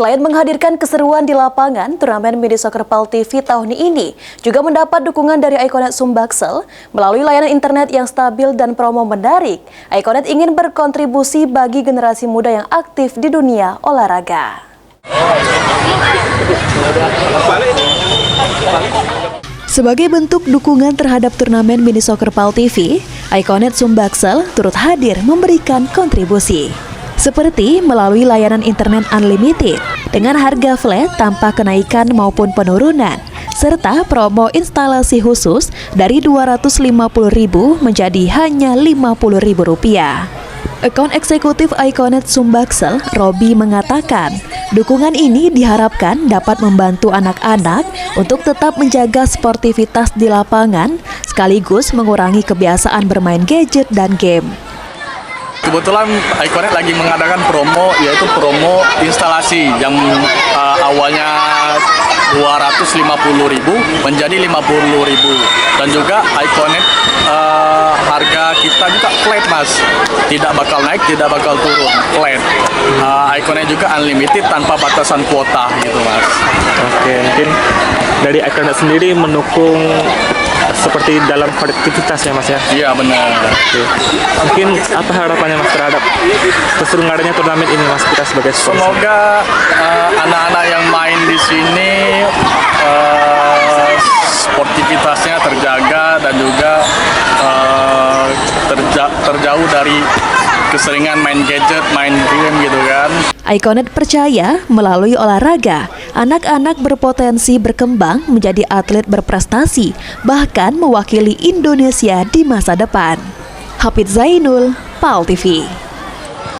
Selain menghadirkan keseruan di lapangan, turnamen Mini Soccer PAL TV tahun ini juga mendapat dukungan dari Iconet Sumbaksel melalui layanan internet yang stabil dan promo menarik. Iconet ingin berkontribusi bagi generasi muda yang aktif di dunia olahraga. Sebagai bentuk dukungan terhadap turnamen Mini Soccer PAL TV, Iconet Sumbaksel turut hadir memberikan kontribusi. Seperti melalui layanan internet unlimited dengan harga flat tanpa kenaikan maupun penurunan, serta promo instalasi khusus dari Rp250.000 menjadi hanya Rp50.000. Akun eksekutif Iconet Sumbaksel, Robi, mengatakan, dukungan ini diharapkan dapat membantu anak-anak untuk tetap menjaga sportivitas di lapangan, sekaligus mengurangi kebiasaan bermain gadget dan game. Kebetulan Iconet lagi mengadakan promo, yaitu promo instalasi yang awalnya Rp250.000 menjadi Rp50.000, dan juga Iconet harga kita juga flat, Mas, tidak bakal naik, tidak bakal turun, flat. Iconet juga unlimited tanpa batasan kuota gitu, Mas. Oke, mungkin dari Iconet sendiri mendukung seperti dalam kolektivitas ya, Mas, ya? Iya, benar. Oke. Mungkin apa harapannya, Mas, terhadap keseruannya turnamen ini, Mas, kita sebagai sponsor? Semoga anak-anak yang main di sini sportivitasnya terjaga dan juga terjauh dari keseringan main gadget, main game gitu kan. Iconet percaya melalui olahraga, anak-anak berpotensi berkembang menjadi atlet berprestasi, bahkan mewakili Indonesia di masa depan. Hafid Zainul, PAL TV.